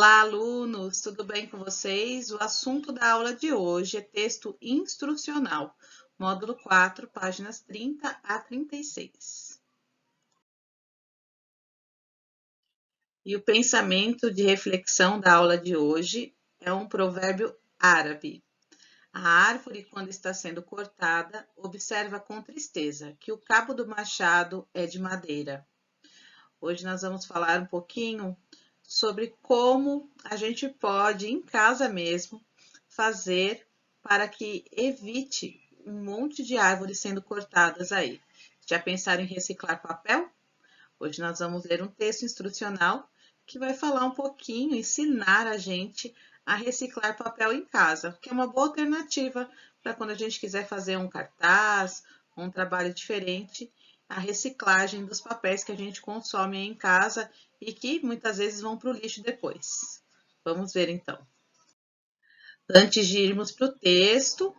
Olá, alunos! Tudo bem com vocês? O assunto da aula de hoje é texto instrucional, módulo 4, páginas 30 a 36. E o pensamento de reflexão da aula de hoje é um provérbio árabe. A árvore, quando está sendo cortada, observa com tristeza que o cabo do machado é de madeira. Hoje nós vamos falar um pouquinho sobre como a gente pode, em casa mesmo, fazer para que evite um monte de árvores sendo cortadas aí. Já pensaram em reciclar papel? Hoje nós vamos ler um texto instrucional que vai falar um pouquinho, ensinar a gente a reciclar papel em casa, que é uma boa alternativa para quando a gente quiser fazer um cartaz, um trabalho diferente, a reciclagem dos papéis que a gente consome em casa e que muitas vezes vão para o lixo depois. Vamos ver então. Antes de irmos para o texto,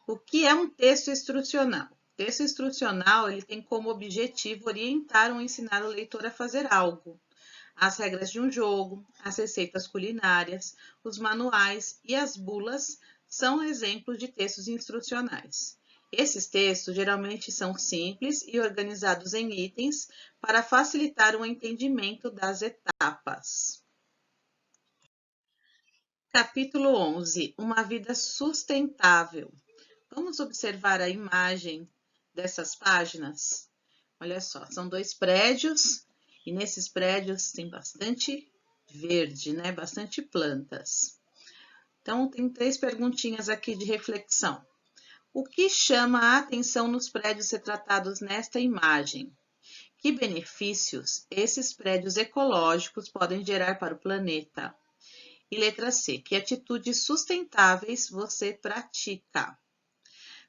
o que é um texto instrucional? O texto instrucional ele tem como objetivo orientar ou ensinar o leitor a fazer algo. As regras de um jogo, as receitas culinárias, os manuais e as bulas são exemplos de textos instrucionais. Esses textos geralmente são simples e organizados em itens para facilitar o entendimento das etapas. Capítulo 11. Uma vida sustentável. Vamos observar a imagem dessas páginas? Olha só, são dois prédios e nesses prédios tem bastante verde, né? Bastante plantas. Então, tem 3 perguntinhas aqui de reflexão. O que chama a atenção nos prédios retratados nesta imagem? Que benefícios esses prédios ecológicos podem gerar para o planeta? E letra C, que atitudes sustentáveis você pratica?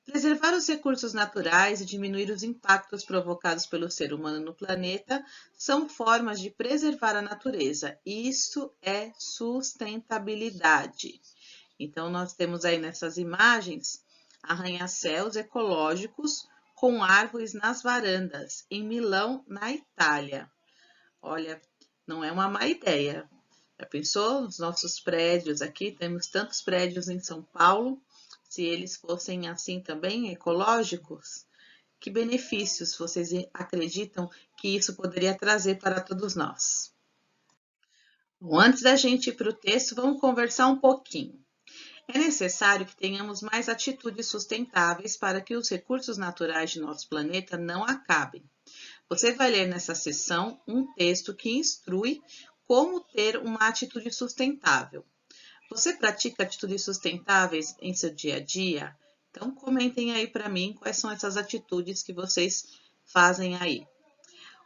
Preservar os recursos naturais e diminuir os impactos provocados pelo ser humano no planeta são formas de preservar a natureza. Isso é sustentabilidade. Então, nós temos aí nessas imagens arranha-céus ecológicos com árvores nas varandas, em Milão, na Itália. Olha, não é uma má ideia. Já pensou? Os nossos prédios aqui, temos tantos prédios em São Paulo, se eles fossem assim também, ecológicos, que benefícios vocês acreditam que isso poderia trazer para todos nós? Bom, antes da gente ir para o texto, vamos conversar um pouquinho. É necessário que tenhamos mais atitudes sustentáveis para que os recursos naturais de nosso planeta não acabem. Você vai ler nessa sessão um texto que instrui como ter uma atitude sustentável. Você pratica atitudes sustentáveis em seu dia a dia? Então, comentem aí para mim quais são essas atitudes que vocês fazem aí.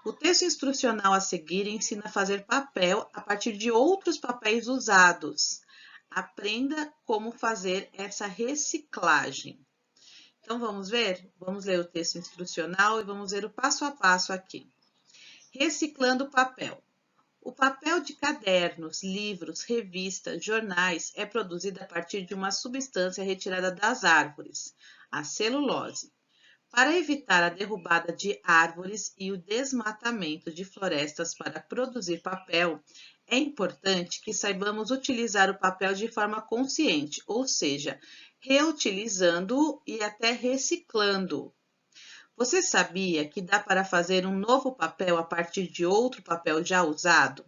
O texto instrucional a seguir ensina a fazer papel a partir de outros papéis usados. Aprenda como fazer essa reciclagem. Então, vamos ver? Vamos ler o texto instrucional e vamos ver o passo a passo aqui. Reciclando papel. O papel de cadernos, livros, revistas, jornais é produzido a partir de uma substância retirada das árvores, a celulose. Para evitar a derrubada de árvores e o desmatamento de florestas para produzir papel, é importante que saibamos utilizar o papel de forma consciente, ou seja, reutilizando-o e até reciclando. Você sabia que dá para fazer um novo papel a partir de outro papel já usado?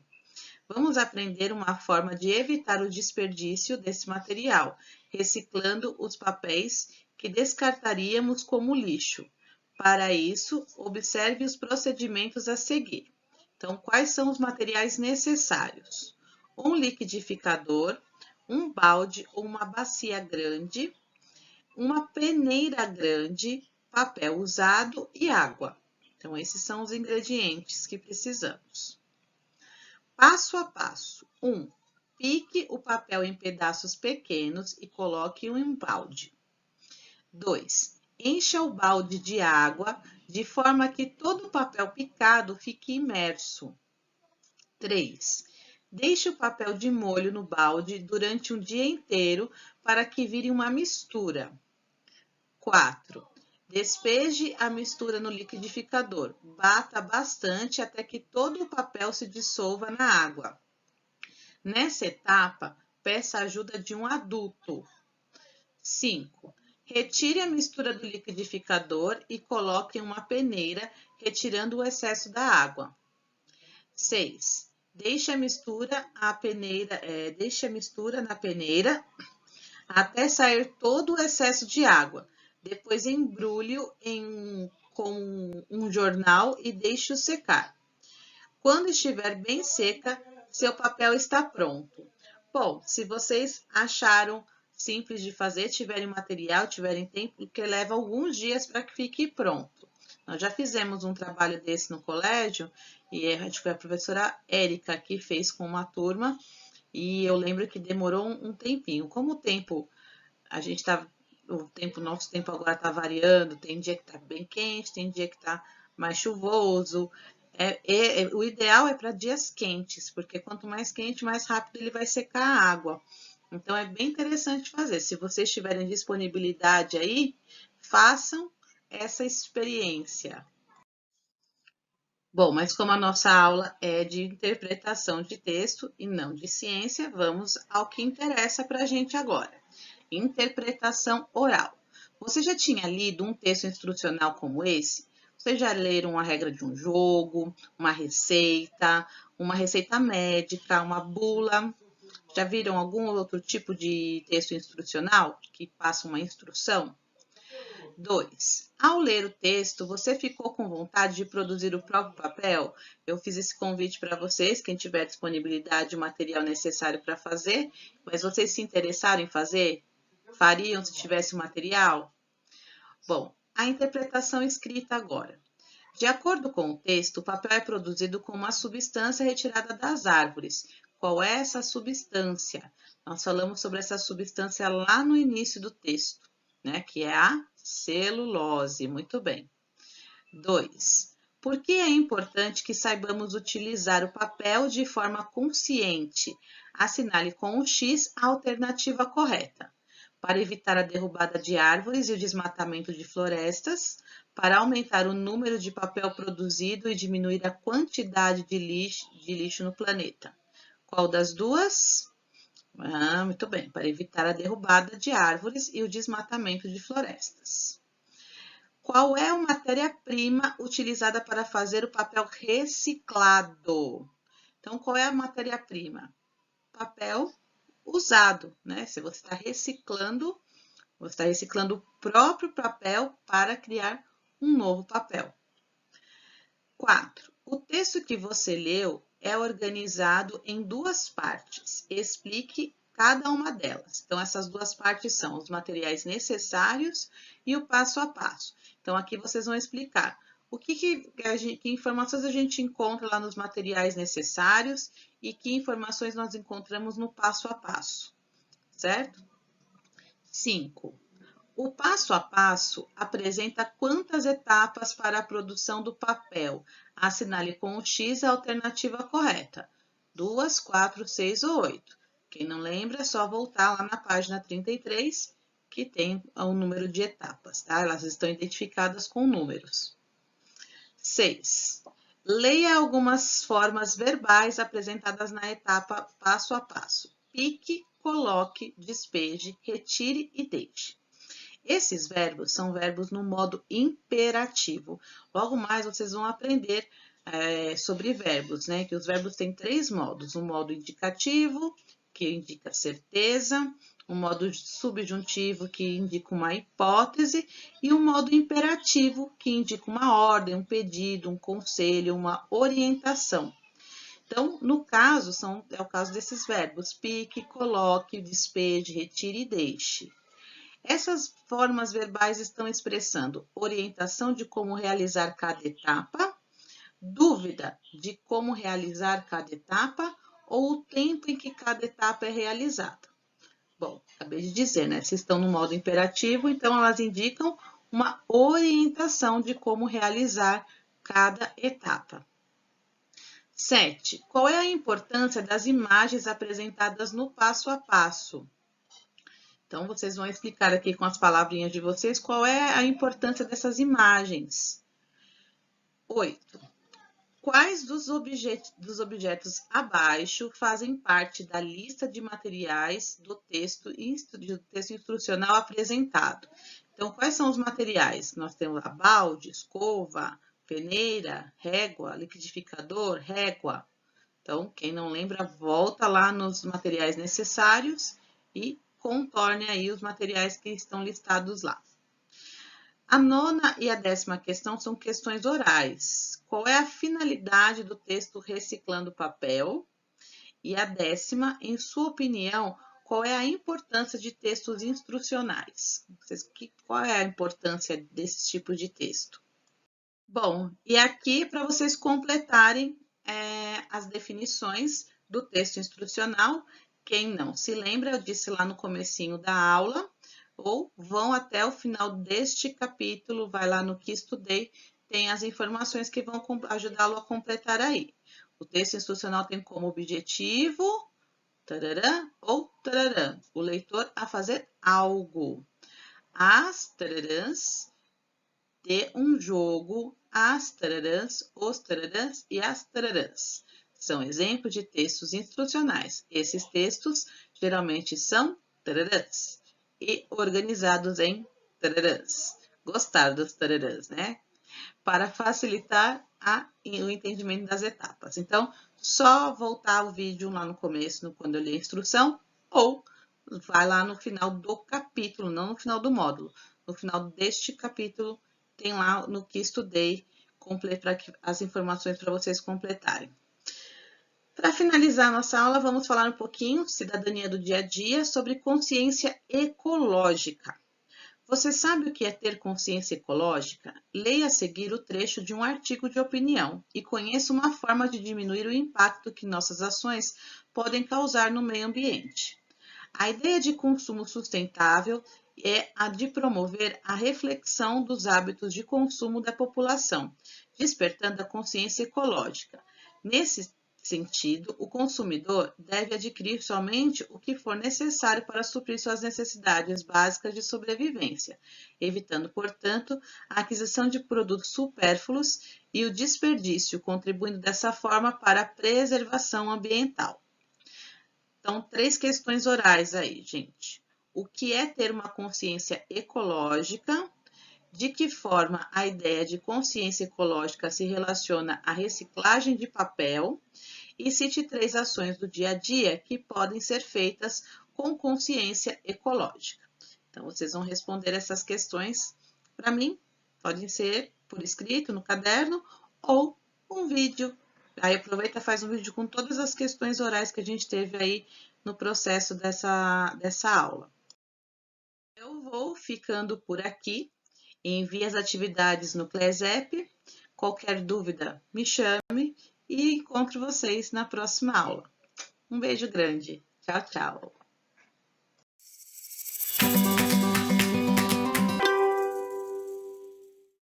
Vamos aprender uma forma de evitar o desperdício desse material, reciclando os papéis que descartaríamos como lixo. Para isso, observe os procedimentos a seguir. Então, quais são os materiais necessários? Um liquidificador, um balde ou uma bacia grande, uma peneira grande, papel usado e água. Então, esses são os ingredientes que precisamos. Passo a passo. 1. Pique o papel em pedaços pequenos e coloque-o em um balde. 2. Encha o balde de água de forma que todo o papel picado fique imerso. 3. Deixe o papel de molho no balde durante um dia inteiro para que vire uma mistura. 4. Despeje a mistura no liquidificador. Bata bastante até que todo o papel se dissolva na água. Nessa etapa, peça a ajuda de um adulto. 5. Retire a mistura do liquidificador e coloque em uma peneira, retirando o excesso da água. 6. Deixe a mistura na peneira até sair todo o excesso de água. Depois embrulhe-o com um jornal e deixe-o secar. Quando estiver bem seca, seu papel está pronto. Bom, se vocês acharam simples de fazer, tiverem material, tiverem tempo, porque leva alguns dias para que fique pronto. Nós já fizemos um trabalho desse no colégio e acho que foi a professora Érica que fez com uma turma e eu lembro que demorou um tempinho. Como o tempo, nosso tempo agora está variando, tem dia que está bem quente, tem dia que está mais chuvoso. O ideal é para dias quentes, porque quanto mais quente, mais rápido ele vai secar a água. Então, é bem interessante fazer. Se vocês tiverem disponibilidade aí, façam essa experiência. Bom, mas como a nossa aula é de interpretação de texto e não de ciência, vamos ao que interessa para a gente agora. Interpretação oral. Você já tinha lido um texto instrucional como esse? Vocês já leram a regra de um jogo, uma receita médica, uma bula? Já viram algum outro tipo de texto instrucional que passa uma instrução? 2. Ao ler o texto, você ficou com vontade de produzir o próprio papel? Eu fiz esse convite para vocês, quem tiver disponibilidade e o material necessário para fazer, mas vocês se interessaram em fazer? Fariam se tivesse o material? Bom, a interpretação escrita agora. De acordo com o texto, o papel é produzido com uma substância retirada das árvores. Qual é essa substância? Nós falamos sobre essa substância lá no início do texto, né? Que é a celulose. Muito bem. 2. Por que é importante que saibamos utilizar o papel de forma consciente? Assinale com o X a alternativa correta. Para evitar a derrubada de árvores e o desmatamento de florestas, para aumentar o número de papel produzido e diminuir a quantidade de lixo no planeta. Qual das duas? Muito bem, para evitar a derrubada de árvores e o desmatamento de florestas. Qual é a matéria-prima utilizada para fazer o papel reciclado? Então, qual é a matéria-prima? Papel usado, né? Se você está reciclando o próprio papel para criar um novo papel. 4. O texto que você leu é organizado em duas partes. Explique cada uma delas. Então, essas duas partes são os materiais necessários e o passo a passo. Então, aqui vocês vão explicar que informações a gente encontra lá nos materiais necessários e que informações nós encontramos no passo a passo, certo? 5. O passo a passo apresenta quantas etapas para a produção do papel? Assinale com o X a alternativa correta. 2, 4, 6 ou 8. Quem não lembra, é só voltar lá na página 33, que tem o número de etapas, tá? Elas estão identificadas com números. 6. Leia algumas formas verbais apresentadas na etapa passo a passo. Pique, coloque, despeje, retire e deixe. Esses verbos são verbos no modo imperativo. Logo mais vocês vão aprender sobre verbos, né? Que os verbos têm 3 modos. O modo indicativo, que indica certeza, o modo subjuntivo, que indica uma hipótese, e o modo imperativo, que indica uma ordem, um pedido, um conselho, uma orientação. Então, no caso, é o caso desses verbos: pique, coloque, despeje, retire e deixe. Essas formas verbais estão expressando orientação de como realizar cada etapa, dúvida de como realizar cada etapa ou o tempo em que cada etapa é realizada. Bom, acabei de dizer, né? Se estão no modo imperativo, então elas indicam uma orientação de como realizar cada etapa. 7. Qual é a importância das imagens apresentadas no passo a passo? Então, vocês vão explicar aqui com as palavrinhas de vocês qual é a importância dessas imagens. 8. Quais dos objetos abaixo fazem parte da lista de materiais do texto instrucional apresentado? Então, quais são os materiais? Nós temos a balde, escova, peneira, régua, liquidificador, régua. Então, quem não lembra, volta lá nos materiais necessários e contorne aí os materiais que estão listados lá. A 9ª e a 10ª questão são questões orais. Qual é a finalidade do texto reciclando papel? E a 10ª, em sua opinião, qual é a importância de textos instrucionais? Qual é a importância desse tipo de texto? Bom, e aqui para vocês completarem as definições do texto instrucional. Quem não se lembra, eu disse lá no comecinho da aula, ou vão até o final deste capítulo, vai lá no que estudei, tem as informações que vão ajudá-lo a completar aí. O texto instrucional tem como objetivo, tararã, ou tararã, o leitor a fazer algo. As tararãs de um jogo, as tararãs, os tararãs e as tararãs. São exemplos de textos instrucionais. Esses textos geralmente são tararãs e organizados em tararãs. Gostaram dos tararãs, né? Para facilitar o entendimento das etapas. Então, só voltar o vídeo lá no começo, quando eu li a instrução, ou vai lá no final do capítulo, não no final do módulo. No final deste capítulo, tem lá no que estudei, as informações para vocês completarem. Para finalizar nossa aula, vamos falar um pouquinho, cidadania do dia a dia, sobre consciência ecológica. Você sabe o que é ter consciência ecológica? Leia a seguir o trecho de um artigo de opinião e conheça uma forma de diminuir o impacto que nossas ações podem causar no meio ambiente. A ideia de consumo sustentável é a de promover a reflexão dos hábitos de consumo da população, despertando a consciência ecológica. Nesse sentido, o consumidor deve adquirir somente o que for necessário para suprir suas necessidades básicas de sobrevivência, evitando, portanto, a aquisição de produtos supérfluos e o desperdício, contribuindo dessa forma para a preservação ambiental. Então, 3 questões orais aí, gente. O que é ter uma consciência ecológica? De que forma a ideia de consciência ecológica se relaciona à reciclagem de papel? E cite 3 ações do dia a dia que podem ser feitas com consciência ecológica. Então, vocês vão responder essas questões para mim. Podem ser por escrito, no caderno, ou um vídeo. Aí aproveita e faz um vídeo com todas as questões orais que a gente teve aí no processo dessa aula. Eu vou ficando por aqui. Envie as atividades no ClassApp. Qualquer dúvida, me chame e encontro vocês na próxima aula. Um beijo grande. Tchau, tchau.